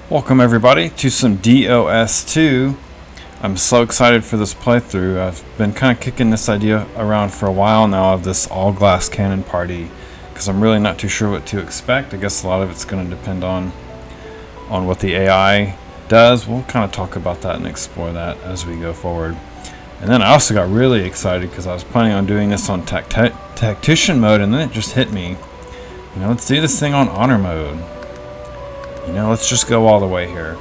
Welcome everybody to some DOS2. I'm so excited for this playthrough. I've been kind of kicking this idea around for a while now of this all glass cannon party because I'm really not too sure what to expect. I guess a lot of it's going to depend on what the AI does. We'll kind of talk about that and explore that as we go forward. And then I also got really excited because I was planning on doing this on tactician mode, and then it just hit me. Let's do this thing on honor mode. Let's just go all the way here.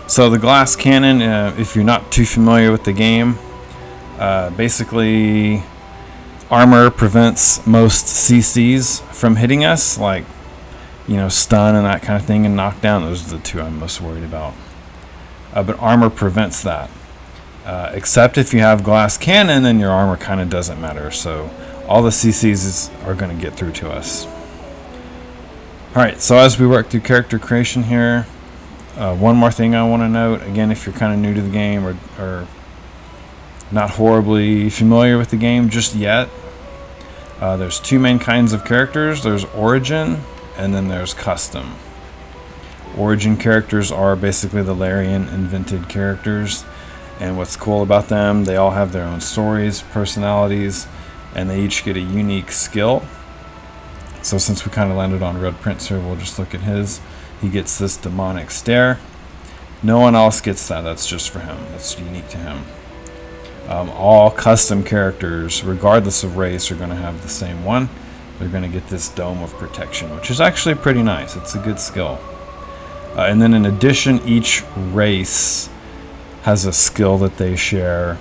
So the glass cannon, if you're not too familiar with the game, basically armor prevents most CCs from hitting us, like, stun and that kind of thing, and knockdown. Those are the two I'm most worried about. But armor prevents that. Except if you have glass cannon, then your armor kind of doesn't matter. So all the CCs are going to get through to us. Alright, so as we work through character creation here, one more thing I want to note, again, if you're kind of new to the game or not horribly familiar with the game just yet, there's two main kinds of characters. There's Origin, and then there's Custom. Origin characters are basically the Larian invented characters, and what's cool about them, they all have their own stories, personalities, and they each get a unique skill. So since we kind of landed on Red Prince here, we'll just look at his. He gets this demonic stare. No one else gets that. That's just for him. That's unique to him. All custom characters, regardless of race, are going to have the same one. They're going to get this Dome of Protection, which is actually pretty nice. It's a good skill. And then in addition, each race has a skill that they share,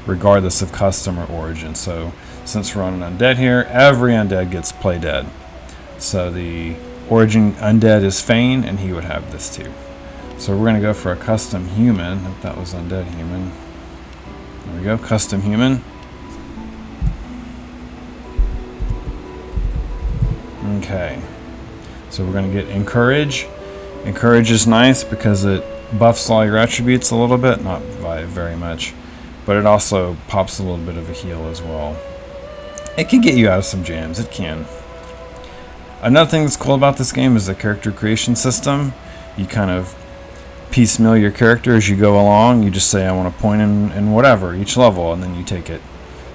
regardless of custom or origin. So since we're on an undead here, every undead gets play dead. So the origin undead is Fane, and he would have this too. So we're going to go for a custom human. If that was undead human. There we go, custom human. Okay. So we're going to get Encourage. Encourage is nice because it buffs all your attributes a little bit, not by very much, but it also pops a little bit of a heal as well. It can get you out of some jams, it can. Another thing that's cool about this game is the character creation system. You kind of piecemeal your character as you go along. You just say, I want to point in whatever, each level, and then you take it.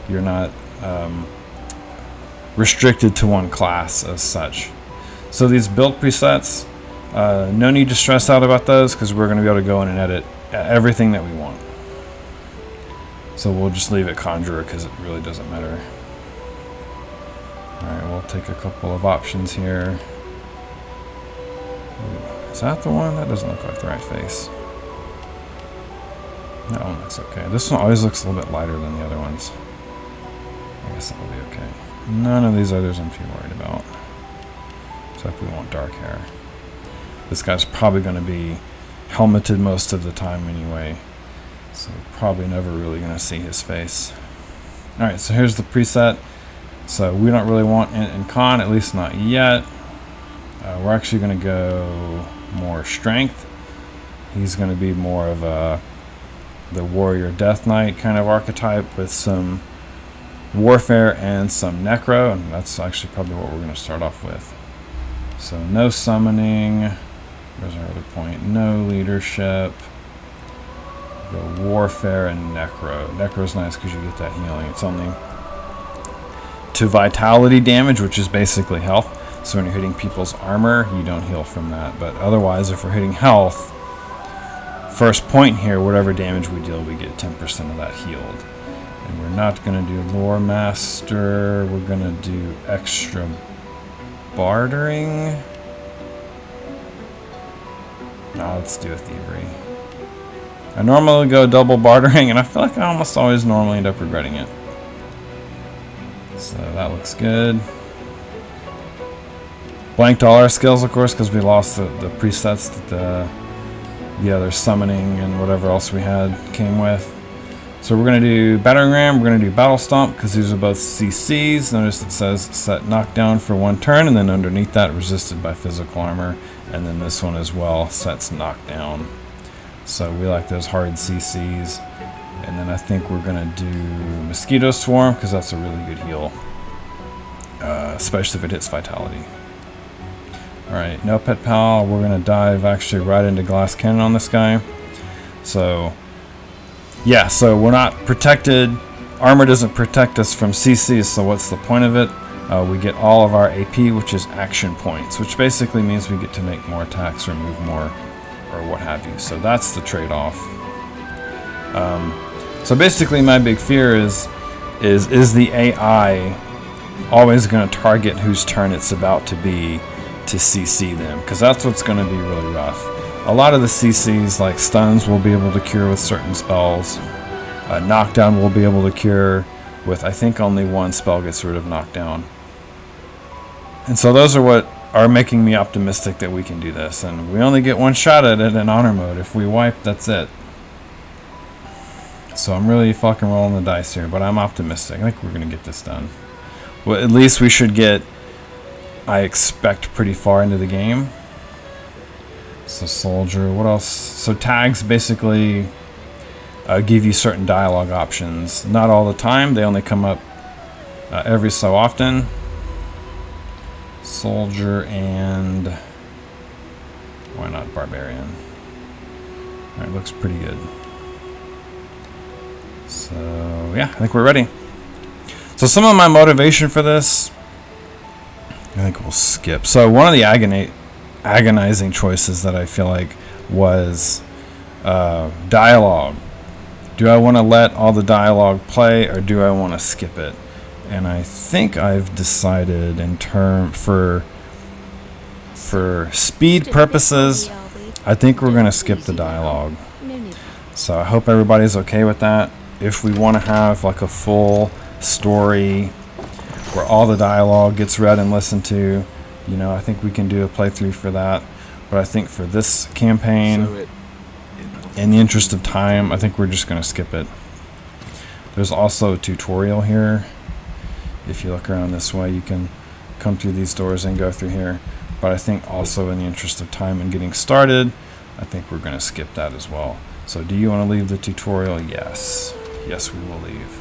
You're not restricted to one class as such. So these build presets, no need to stress out about those because we're going to be able to go in and edit everything that we want. So we'll just leave it Conjurer because it really doesn't matter. Alright, we'll take a couple of options here. Ooh, is that the one? That doesn't look like the right face. That one looks okay. This one always looks a little bit lighter than the other ones. I guess that'll be okay. None of these others I'm too worried about. Except we want dark hair. This guy's probably going to be helmeted most of the time anyway. So probably never really going to see his face. Alright, so here's the preset. So we don't really want int and con, at least not yet. We're actually going to go more strength. He's going to be more of the warrior death knight kind of archetype with some warfare and some necro, and that's actually probably what we're going to start off with. So no summoning. Where's our other point? No leadership. Go warfare and necro. Necro's nice because you get that healing. It's only to vitality damage, which is basically health. So when you're hitting people's armor, you don't heal from that. But otherwise, if we're hitting health, first point here, whatever damage we deal, we get 10% of that healed. And we're not going to do Lore Master. We're going to do extra bartering. No, let's do a thievery. I normally go double bartering, and I feel like I almost always normally end up regretting it. So that looks good. Blanked all our skills, of course, because we lost the presets that the other summoning and whatever else we had came with. So we're going to do Battering Ram, we're going to do Battle Stomp, because these are both CCs. Notice it says set knockdown for 1 turn, and then underneath that, resisted by physical armor. And then this one as well sets knockdown. So we like those hard CCs. And then I think we're going to do Mosquito Swarm, because that's a really good heal. Especially if it hits Vitality. Alright, no pet pal. We're going to dive actually right into glass cannon on this guy. So, yeah, so we're not protected. Armor doesn't protect us from CCs, so what's the point of it? We get all of our AP, which is action points, which basically means we get to make more attacks or move more or what have you. So that's the trade-off. So basically my big fear is the AI always going to target whose turn it's about to be to CC them? Because that's what's going to be really rough. A lot of the CCs, like stuns, will be able to cure with certain spells. Knockdown will be able to cure with, I think, only one spell gets rid of knockdown. And so those are what are making me optimistic that we can do this. And we only get one shot at it in honor mode. If we wipe, that's it. So I'm really fucking rolling the dice here, but I'm optimistic. I think we're going to get this done. Well, at least we should get, I expect, pretty far into the game. So soldier, what else? So tags basically give you certain dialogue options. Not all the time. They only come up every so often. Soldier and why not barbarian? Alright, looks pretty good. So yeah, I think we're ready. So some of my motivation for this, I think we'll skip. So one of the agonizing choices that I feel like was dialogue. Do I want to let all the dialogue play, or do I want to skip it? And I think I've decided for speed purposes, I think we're going to skip the dialogue. So I hope everybody's okay with that. If we want to have like a full story where all the dialogue gets read and listened to, you know, I think we can do a playthrough for that. But I think for this campaign, in the interest of time, I think we're just going to skip it. There's also a tutorial here. If you look around this way, you can come through these doors and go through here. But I think also in the interest of time and getting started, I think we're going to skip that as well. So do you want to leave the tutorial? Yes. Yes, we will leave.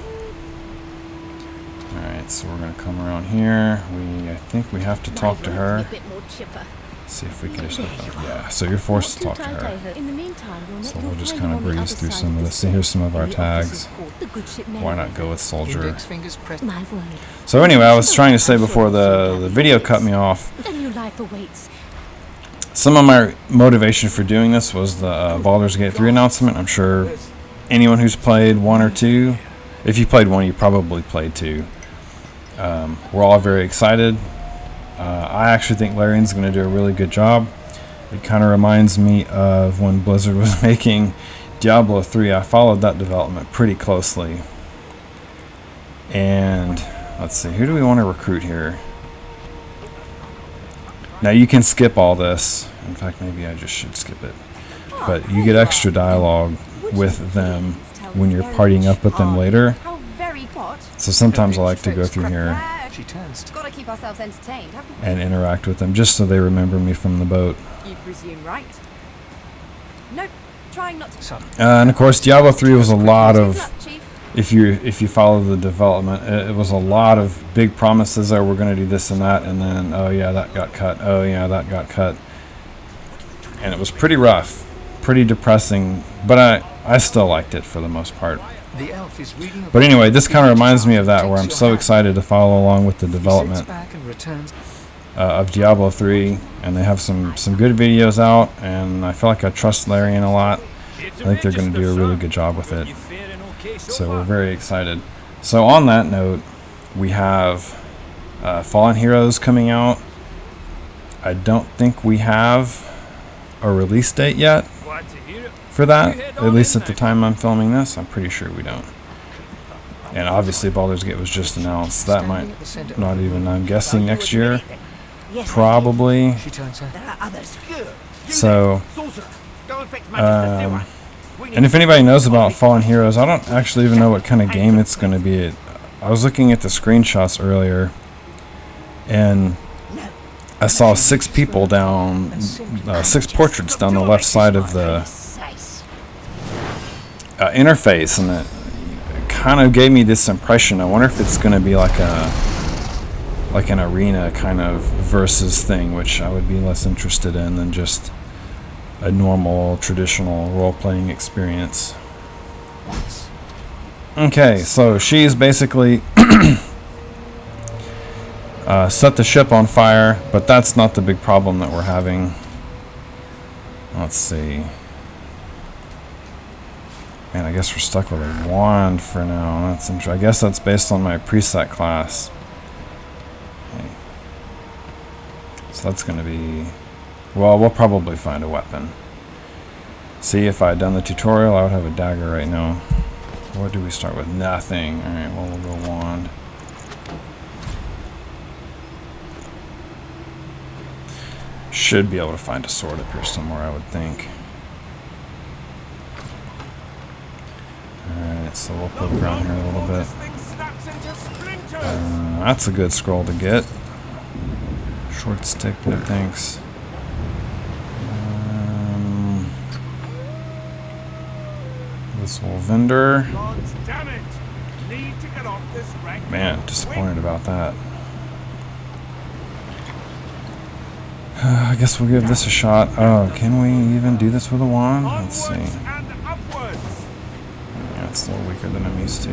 Alright, so we're going to come around here. I think we have to talk to her. See if we can just yeah, so you're forced to talk to her. So we'll just kind of breeze through some of this. So here's some of our tags. Why not go with soldier? So anyway, I was trying to say before the video cut me off, some of my motivation for doing this was the Baldur's Gate 3 announcement. I'm sure anyone who's played 1 or 2, if you played 1, you probably played 2. We're all very excited. I actually think Larian's going to do a really good job. It kind of reminds me of when Blizzard was making Diablo 3. I followed that development pretty closely. And let's see, who do we want to recruit here? Now you can skip all this. In fact, maybe I just should skip it. But you get extra dialogue with them when you're partying up with them later. So sometimes I like to go through here Gotta keep ourselves entertained, haven't we? and interact with them just so they remember me from the boat. You presume right. Nope, trying not to. And of course, Diablo 3 was a lot of, if you follow the development, it was a lot of big promises. Oh, we're going to do this and that, and then oh yeah, that got cut. Oh yeah, that got cut. And it was pretty rough, pretty depressing, but I still liked it for the most part. But anyway, this kind of reminds me of that, where I'm so excited to follow along with the development of Diablo 3, and they have some good videos out, and I feel like I trust Larian a lot. I think they're going to do a really good job with it. So we're very excited. So on that note, we have Fallen Heroes coming out. I don't think we have a release date yet for that, at least at the time I'm filming this. I'm pretty sure we don't. And obviously Baldur's Gate was just announced. That might not even, I'm guessing, next year. Probably. So, and if anybody knows about Fallen Heroes, I don't actually even know what kind of game it's going to be. I was looking at the screenshots earlier, and I saw 6 people down, 6 portraits down the left side of the interface, and it kind of gave me this impression. I wonder if it's going to be like like an arena kind of versus thing, which I would be less interested in than just a normal traditional role-playing experience. Okay, so she's basically set the ship on fire, but that's not the big problem that we're having. Let's see. Man, I guess we're stuck with a wand for now. That's I guess that's based on my preset class. Okay. So that's going to be... Well, we'll probably find a weapon. See, if I had done the tutorial, I would have a dagger right now. What do we start with? Nothing. Alright, well, we'll go wand. Should be able to find a sword up here somewhere, I would think. Alright, so we'll poke around here a little bit. That's a good scroll to get. Short stick, no thanks. This little vendor. Man, disappointed about that. I guess we'll give this a shot. Oh, can we even do this with a wand? Let's see. Yeah, it's a little weaker than I'm used to.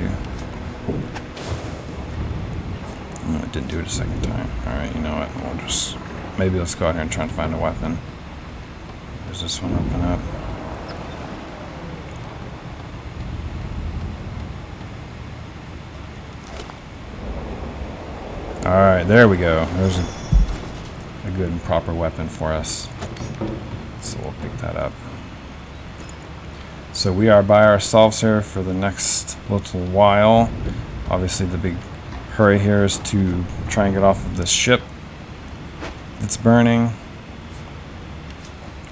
No, it didn't do it a second time. Alright, you know what? We'll just... Maybe let's go out here and try and find a weapon. There's this one open up. Alright, there we go. There's a good and proper weapon for us. So we'll pick that up. So we are by ourselves here for the next little while. Obviously the big hurry here is to try and get off of this ship that's burning.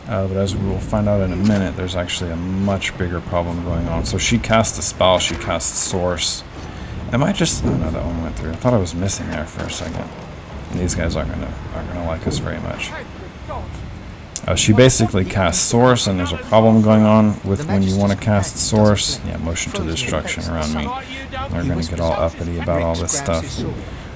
But as we will find out in a minute, there's actually a much bigger problem going on. So she cast a spell, she cast Source. Am I just... Oh no, that one went through. I thought I was missing there for a second. And these guys aren't gonna like us very much. She basically casts Source, and there's a problem going on with when you want to cast Source. Yeah, motion to destruction around me. They're gonna get all uppity about all this stuff.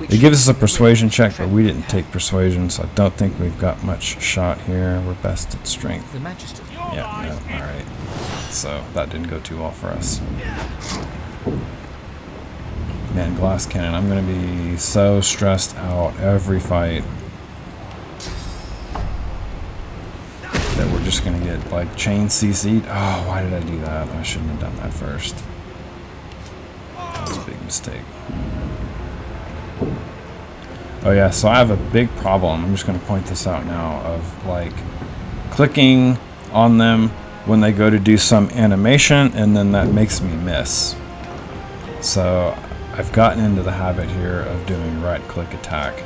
It gives us a persuasion check, but we didn't take persuasion, so I don't think we've got much shot here. We're best at strength. Yeah, no, alright. So that didn't go too well for us. Man, glass cannon. I'm going to be so stressed out every fight that we're just going to get, like, chain CC'd. Oh, why did I do that? I shouldn't have done that first. That was a big mistake. Oh, yeah, so I have a big problem. I'm just going to point this out now of, like, clicking on them when they go to do some animation, and then that makes me miss. So... I've gotten into the habit here of doing right-click attack.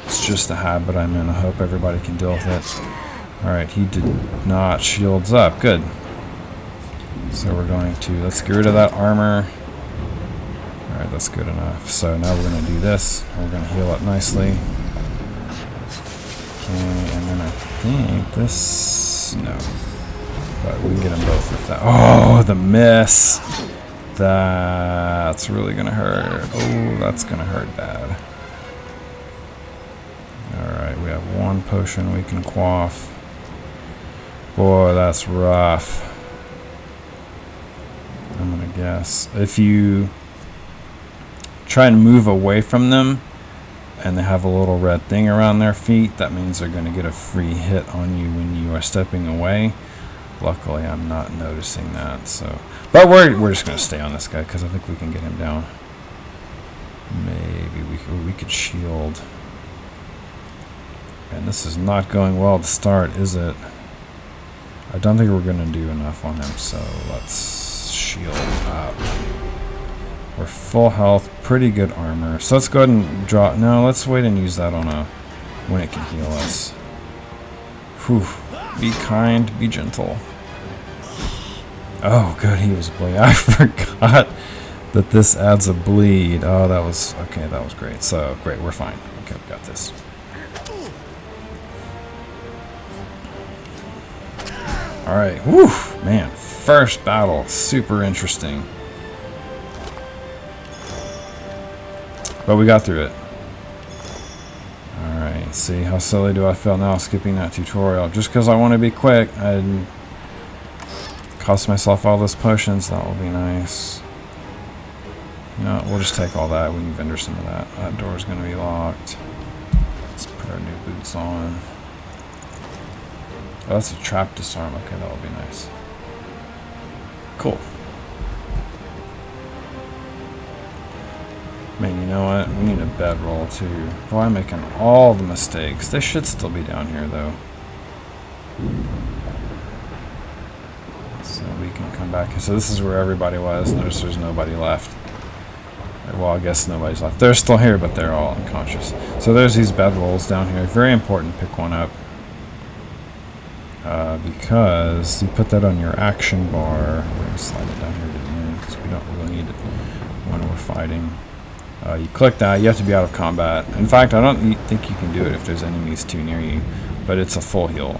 It's just a habit I'm in. I hope everybody can deal with it. Alright, he did not. Shields up. Good. So we're going to... Let's get rid of that armor. Alright, that's good enough. So now we're going to do this. We're going to heal up nicely. Okay, and then I think this... No. But we can get them both with that. Oh, the miss. That's really going to hurt. Oh, that's going to hurt bad. Alright, we have one potion we can quaff. Boy, that's rough. I'm going to guess. If you try and move away from them and they have a little red thing around their feet, that means they're going to get a free hit on you when you are stepping away. Luckily, I'm not noticing that, so... But we're just going to stay on this guy, because I think we can get him down. Maybe we could shield. And this is not going well to start, is it? I don't think we're going to do enough on him, so let's shield up. We're full health, pretty good armor. So let's go ahead and draw... No, let's wait and use that on a... when it can heal us. Whew. Be kind, be gentle. Oh, good, he was bleeding. I forgot that this adds a bleed. Oh, that was... Okay, that was great. So, great, we're fine. Okay, we got this. Alright, whew, man. First battle, super interesting. But we got through it. Alright, see, how silly do I feel now skipping that tutorial? Just because I want to be quick, I didn't cost myself all those potions. That will be nice. You know, we'll just take all that. We can vendor some of that. That door's going to be locked. Let's put our new boots on. Oh, that's a trap disarm. Okay, that will be nice. Cool. Man, you know what? We need a bedroll too. Boy, I'm making all the mistakes. They should still be down here though. So we can come back. So this is where everybody was. Notice there's nobody left. Well, I guess nobody's left. They're still here, but they're all unconscious. So there's these bedrolls down here. Very important to pick one up. Because you put that on your action bar. We're going to slide it down here to the end because we don't really need it when we're fighting. You click that, you have to be out of combat. In fact, I don't think you can do it if there's enemies too near you, but it's a full heal.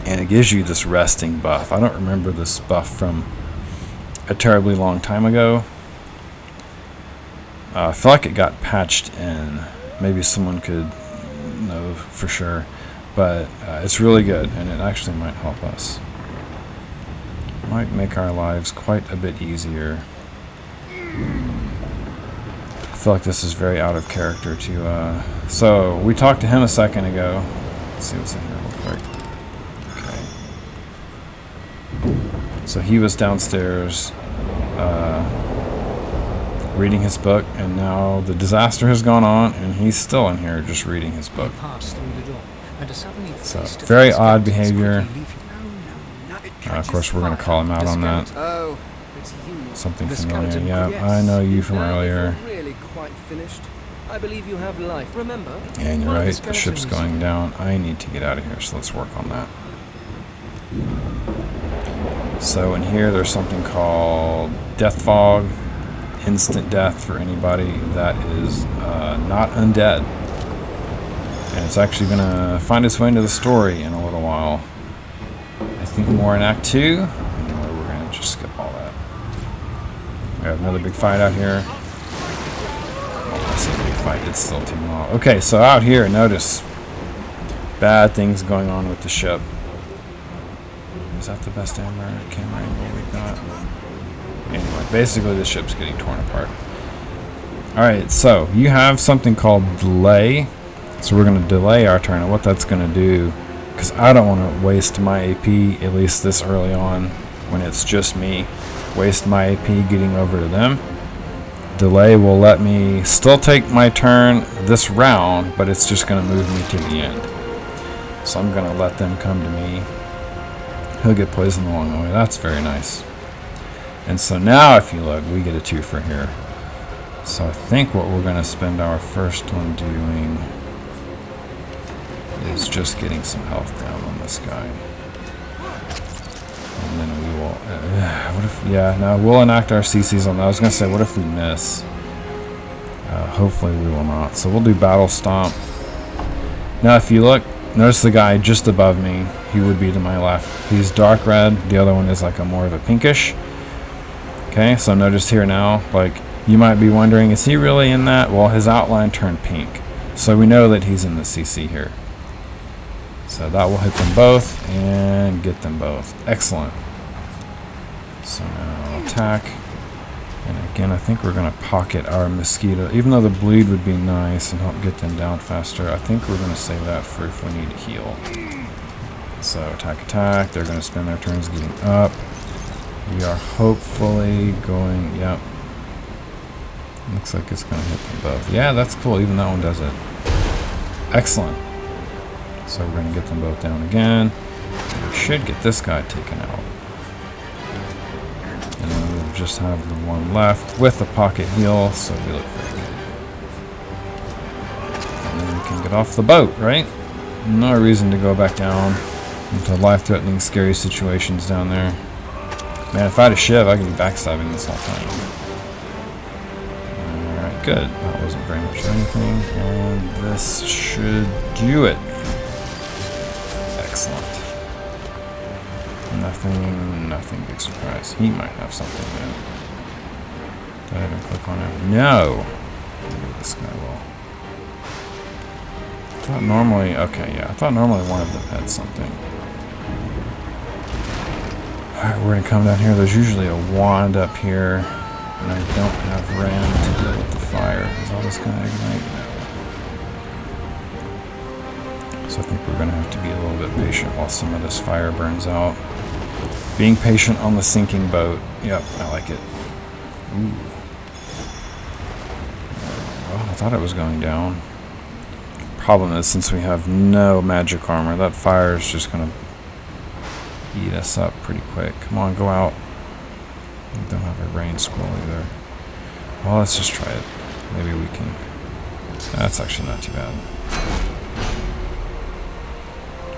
And it gives you this resting buff. I don't remember this buff from a terribly long time ago. I feel like it got patched in. Maybe someone could know for sure. But it's really good, and it actually might help us. Might make our lives quite a bit easier. I feel like this is very out of character to so we talked to him a second ago. Let's see what's in here real quick. Okay. So he was downstairs reading his book, and now the disaster has gone on and he's still in here just reading his book. So very odd behavior. Of course we're going to call him out on that. Something familiar. Yeah, I know you from earlier. I believe you have life. Remember? And you're right, the ship's going down. I need to get out of here, so let's work on that. So in here there's something called Death Fog. Instant death for anybody that is not undead. And it's actually going to find its way into the story in a little while. I think more in Act 2. Anyway, we're going to just skip all that. We have another big fight out here. Oh, I say big fight, it's still too long. Okay, so out here, notice bad things going on with the ship. Is that the best camera angle we got? Anyway, basically the ship's getting torn apart. Alright, so you have something called delay. So we're going to delay our turn, and what that's going to do, because I don't want to waste my AP, at least this early on, when it's just me, waste my AP getting over to them. Delay will let me still take my turn this round, but it's just going to move me to the end. So I'm going to let them come to me. He'll get poisoned along the way. That's very nice. And so now, if you look, we get a 2 for here. So I think what we're going to spend our first one doing is just getting some health down on this guy. And then we will... what if... Yeah, now we'll enact our CCs on that. I was going to say, what if we miss? Hopefully we will not. So we'll do Battle Stomp. Now if you look, notice the guy just above me. He would be to my left. He's dark red. The other one is like a more of a pinkish. Okay, so notice here now, like, you might be wondering, is he really in that? Well, his outline turned pink. So we know that he's in the CC here. So that will hit them both and get them both. Excellent. So now attack. And again, I think we're going to pocket our mosquito. Even though the bleed would be nice and help get them down faster, I think we're going to save that for if we need to heal. So attack, attack. They're going to spend their turns getting up. We are hopefully going, yep. Looks like it's going to hit them both. Yeah, that's cool. Even that one does it. Excellent. So we're going to get them both down again. We should get this guy taken out. And then we'll just have the one left with a pocket heal, so we look very good. And then we can get off the boat, right? No reason to go back down into life-threatening, scary situations down there. Man, if I had a shiv, I could be backstabbing this whole time. Alright, good. That wasn't very much of anything. And this should do it. Excellent. Nothing big surprise. He might have something new. Did I even click on it? No! this guy will. I thought normally, okay, yeah, I thought normally one of them had something. Alright, we're gonna come down here. There's usually a wand up here, and I don't have ram to deal with the fire. Is all this gonna ignite? No. So I think we're gonna have to be a little bit patient while some of this fire burns out. Being patient on the sinking boat. Yep, I like it. Ooh. Well, I thought it was going down. Problem is, since we have no magic armor, that fire is just gonna eat us up pretty quick. Come on, go out. We don't have a rain scroll either. Well, let's just try it. Maybe we can. That's actually not too bad.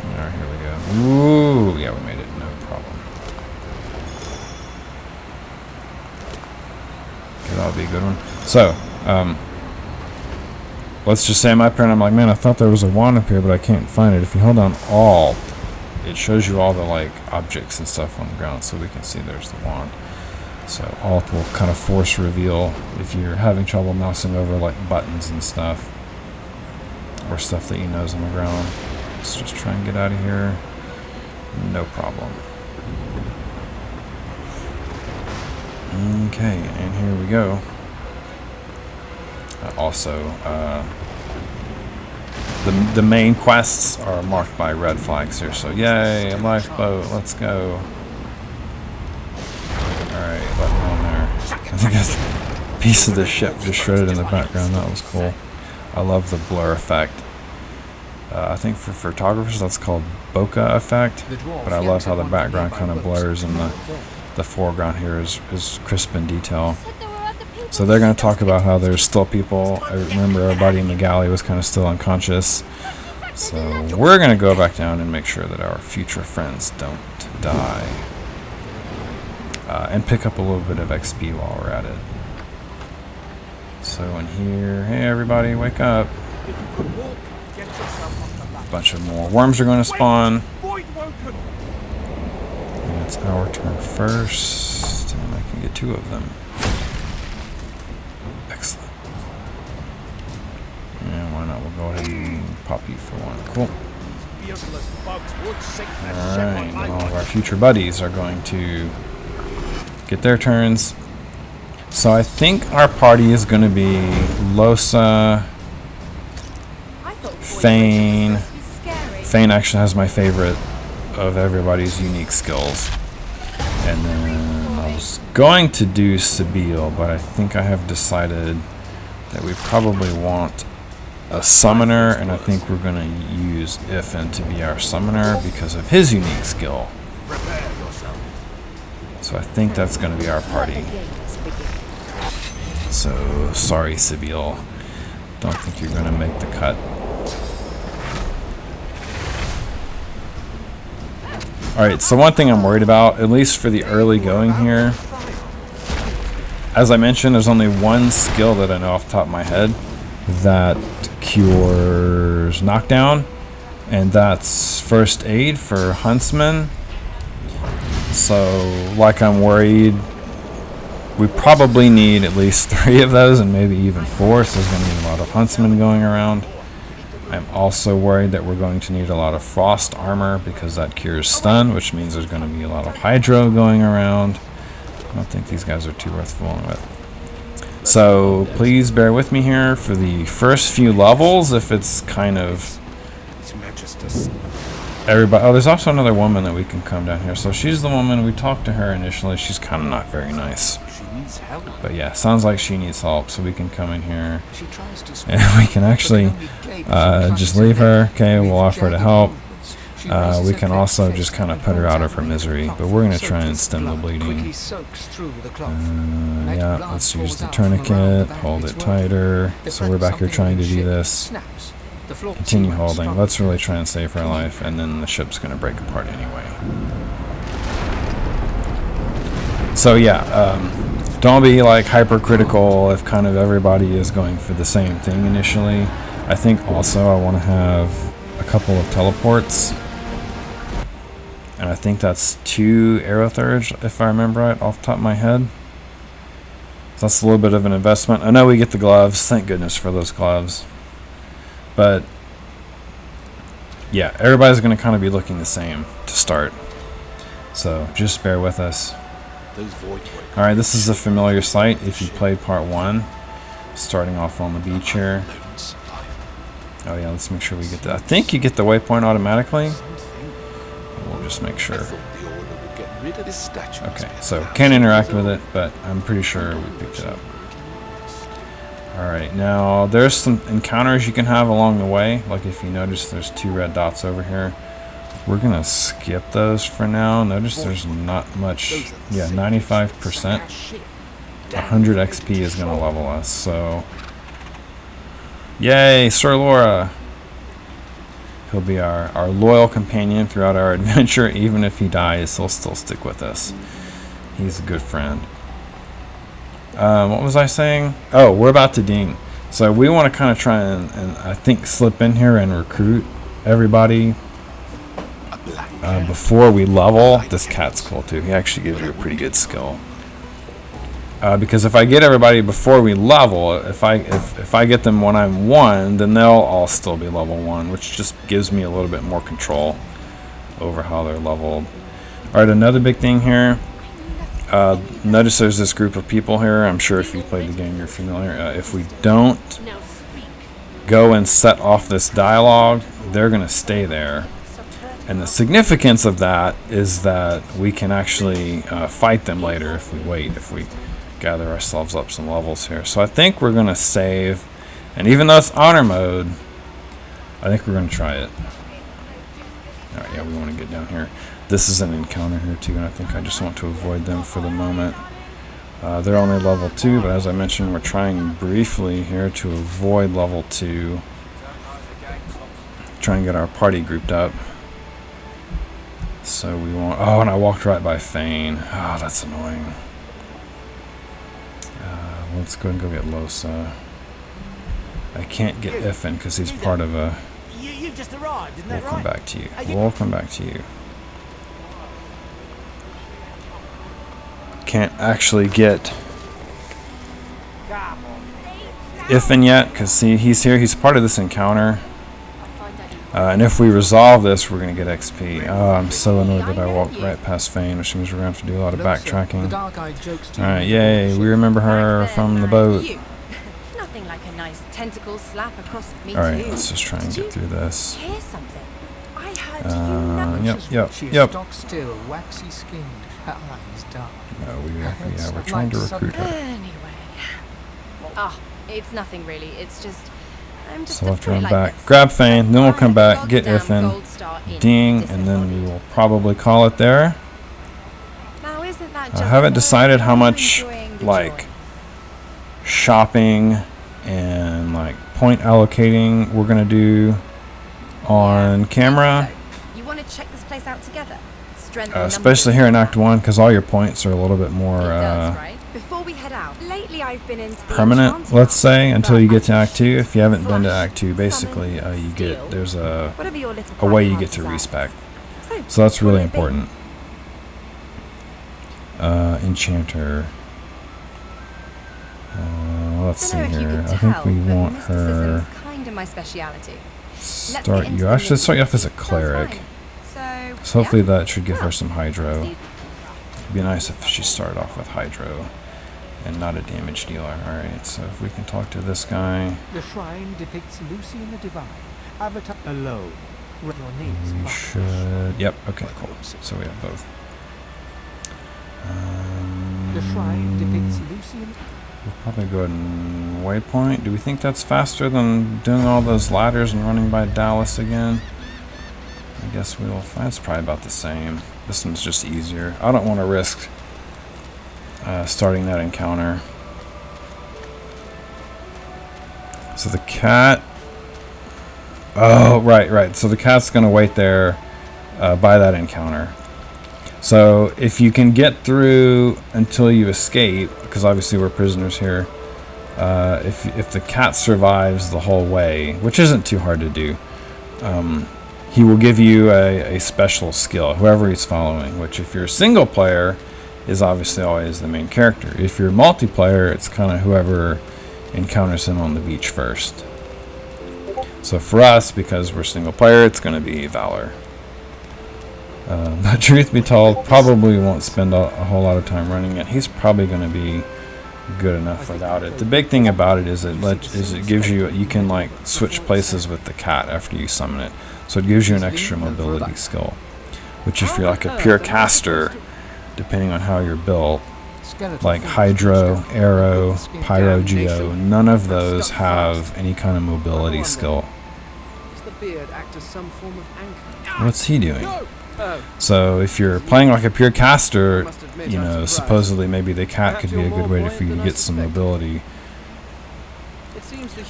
Alright, here we go. Ooh, yeah, we made it. No problem. Okay, that'll be a good one. So, let's just say my prayer, and I'm like, man, I thought there was a wand up here, but I can't find it. If you hold down Alt, it shows you all the like objects and stuff on the ground, so we can see there's the wand. So Alt will kind of force reveal if you're having trouble mousing over like buttons and stuff, or stuff that you know is on the ground. Let's just try and get out of here. No problem. Okay, and here we go. The main quests are marked by red flags here, so yay, a lifeboat, let's go. Alright, button on there. I think that's a piece of the ship just shredded in the background. That was cool. I love the blur effect. I think for photographers that's called bokeh effect, but I love how the background kind of blurs and the foreground here is crisp in detail. So they're going to talk about how there's still people. I remember everybody in the galley was kind of still unconscious. So we're going to go back down and make sure that our future friends don't die. And pick up a little bit of XP while we're at it. So in here, hey everybody, wake up. A bunch of more worms are going to spawn. And it's our turn first. And I can get 2 of them. Excellent. And why not? We'll go ahead and pop you for 1. Cool. Alright, all of our future buddies are going to get their turns. So I think our party is going to be Losa, Fane. Fane actually has my favorite of everybody's unique skills. And then I was going to do Sabile, but I think I have decided that we probably want a summoner, and I think we're going to use Ifin to be our summoner because of his unique skill. So I think that's going to be our party. So, sorry, Sabile. Don't think you're going to make the cut. Alright, so one thing I'm worried about, at least for the early going here, as I mentioned, there's only one skill that I know off the top of my head that cures knockdown, and that's first aid for huntsmen. So, like, I'm worried we probably need at least 3 of those and maybe even 4, so there's going to be a lot of huntsmen going around. I'm also worried that we're going to need a lot of frost armor because that cures stun, which means there's going to be a lot of hydro going around. I don't think these guys are too worth fooling with. So please bear with me here for the first few levels if it's kind of everybody. Oh, there's also another woman that we can come down here. So she's the woman, we talked to her initially. She's kind of not very nice. But yeah, sounds like she needs help, so we can come in here and we can actually just leave her. Okay, we'll offer to help. We can also just kind of put her out of her misery, but we're going to try and stem the bleeding. Yeah, let's use the tourniquet, hold it tighter. So we're back here trying to do this. Continue holding. Let's really try and save her life, and then the ship's going to break apart anyway. So yeah, don't be like hypercritical if kind of everybody is going for the same thing initially. I think also I want to have a couple of teleports. And I think that's 2 Aerothurge, if I remember right, off the top of my head. So that's a little bit of an investment. I know we get the gloves. Thank goodness for those gloves. But yeah, everybody's going to kind of be looking the same to start. So just bear with us. Alright, this is a familiar sight if you played part 1. Starting off on the beach here. Oh yeah, let's make sure we get that. I think you get the waypoint automatically. We'll just make sure. Okay, so can't interact with it, but I'm pretty sure we picked it up. Alright, now there's some encounters you can have along the way. Like if you notice there's 2 red dots over here. We're going to skip those for now. Notice there's not much. Yeah, 95%. 100 XP is going to level us, so... Yay, Sir Laura! He'll be our loyal companion throughout our adventure. Even if he dies, he'll still stick with us. He's a good friend. What was I saying? Oh, we're about to ding. So we want to kind of try and I think slip in here and recruit everybody before we level. This cat's cool too. He actually gives you a pretty good skill. Because if I get everybody before we level, if I get them when I'm 1, then they'll all still be level 1, which just gives me a little bit more control over how they're leveled. Alright, another big thing here. Notice there's this group of people here. I'm sure if you played the game, you're familiar. If we don't go and set off this dialogue, they're going to stay there. And the significance of that is that we can actually fight them later if we wait, if we gather ourselves up some levels here. So I think we're going to save, and even though it's honor mode, I think we're going to try it. Alright, yeah, we want to get down here. This is an encounter here too, and I think I just want to avoid them for the moment. They're only level 2, but as I mentioned, we're trying briefly here to avoid level 2. Try and get our party grouped up. So we want... Oh, and I walked right by Fane. Oh, that's annoying. Let's go and go get Losa. I can't get Iffin because he's part of a... You've just arrived, isn't that We'll come right? back to you. We'll come back to you. Can't actually get Iffin yet because see, he's here. He's part of this encounter. And if we resolve this, we're going to get XP. Oh, I'm so annoyed that I walked right past Fane, which means we're going to have to do a lot of backtracking. Alright, yay, we remember her from the boat. Nothing like a nice tentacle slap across me. Alright, let's just try and get through this. Hear something? I heard Yep. Stock still, waxy skinned, her eyes dark. No, we're trying to recruit her. Anyway. It's nothing really. It's just... I'm just So we'll have to run back. Grab Fane, then we'll come back, get Iffin, ding, and then we will probably call it there. Now, isn't that I haven't decided how much, like, shopping and, like, point allocating we're going to do on camera. You want to check this place out together? Especially here in Act 1, because all your points are a little bit more Before we head out, lately I've been into permanent, let's say, until you get to Act 2. If you haven't been to Act 2, basically you get, there's a way you get to respec. So that's really important. Enchanter. Let's see here. I think we want her. Kind of my speciality. Start you. I should start you off as a cleric. So hopefully that should give her some hydro. It'd be nice if she started off with hydro and not a damage dealer. Alright, so if we can talk to this guy. The shrine depicts Lucy in the Divine. Avatar alone. Your knees. We should. Yep, okay, cool. So we have both. The shrine depicts Lucy in... We'll probably go ahead and waypoint. Do we think that's faster than doing all those ladders and running by Dallas again? I guess we will find it's probably about the same. This one's just easier. I don't want to risk starting that encounter. So the cat... Oh, right. So the cat's going to wait there by that encounter. So if you can get through until you escape, because obviously we're prisoners here, if the cat survives the whole way, which isn't too hard to do, he will give you a special skill, whoever he's following, which if you're a single player, is obviously always the main character. If you're multiplayer, it's kind of whoever encounters him on the beach first. So for us, because we're single player, it's going to be Valor. But truth be told, probably won't spend a whole lot of time running it. He's probably going to be good enough without it. The big thing about it is it gives you can like switch places with the cat after you summon it. So it gives you an extra mobility skill, which if you're like a pure caster, depending on how you're built, like Hydro, Arrow, Pyro, Geo, none of those have any kind of mobility skill. Does the beard act as some form of anchor? What's he doing? So if you're playing like a pure caster, you know, supposedly maybe the cat could be a good way for you to get some mobility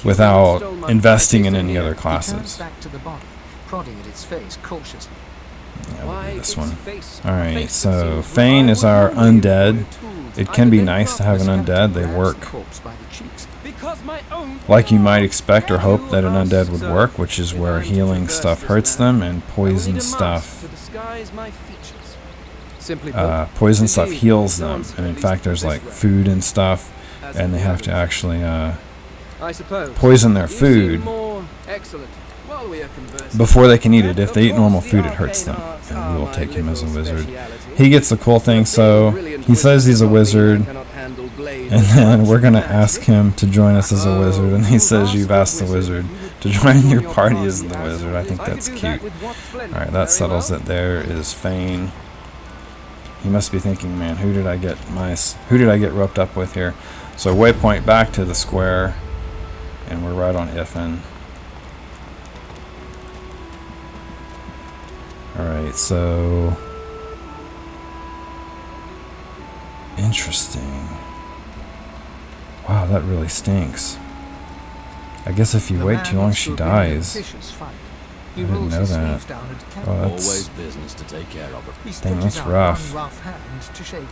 without investing in any other classes. Back to the body, prodding at its face cautiously. Yeah, we'll do this one. Alright, so Fane is our undead. It can be nice to have an undead. They work like you might expect or hope that an undead would work, which is where healing stuff hurts them and poison stuff heals them. And in fact, there's like food and stuff, and they have to actually poison their food before they can eat it. If they eat normal food, it hurts them, and we will take him as a wizard. He gets the cool thing, so he says he's a wizard, and then we're going to ask him to join us as a wizard, and he says you've asked the wizard to join your party as the wizard. I think that's cute. Alright, that settles it. There is Fane. He must be thinking, man, who did I get roped up with here? So waypoint back to the square, and we're right on Iffen. Alright, so interesting. Wow, that really stinks. I guess if you wait too long, she dies. I didn't know that. Oh, that's business to take care of. Dang, that's rough.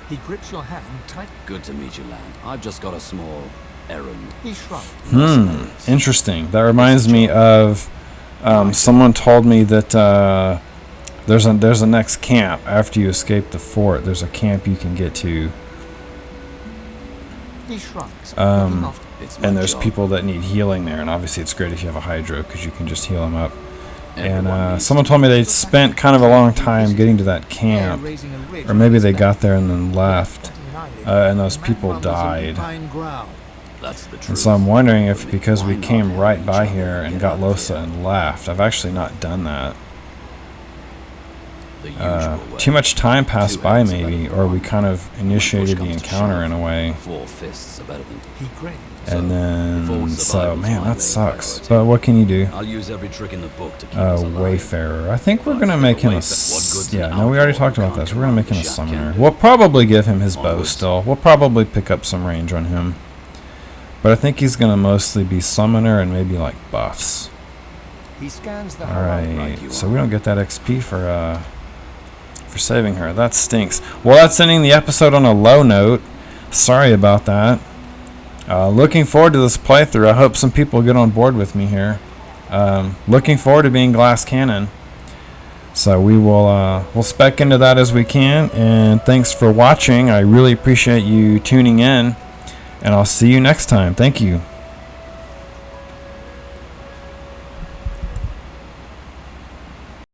He grips your hand tight. Good to meet you, lad. I've just got a small errand. He shrugged. Interesting. That reminds me of someone told me that there's a next camp after you escape the fort. There's a camp you can get to. He shrugs. And there's people that need healing there, and obviously it's great if you have a Hydro because you can just heal them up. And someone told me they spent kind of a long time getting to that camp, or maybe they got there and then left, and those people died. And so I'm wondering if because we came right by here and got Losa and left. I've actually not done that. Too much time passed by maybe, or we kind of initiated the encounter in a way. And then, so, man, that sucks. But what can you do? Wayfarer. I think we're going to make him a... we already talked about this. We're going to make him a summoner. We'll probably give him his bow still. We'll probably pick up some range on him. But I think he's going to mostly be summoner and maybe like buffs. Alright, so we don't get that XP for saving her. That stinks. Well, that's ending the episode on a low note. Sorry about that. Looking forward to this playthrough. I hope some people get on board with me here. Looking forward to being Glass Cannon. So we will we'll spec into that as we can. And thanks for watching. I really appreciate you tuning in. And I'll see you next time. Thank you.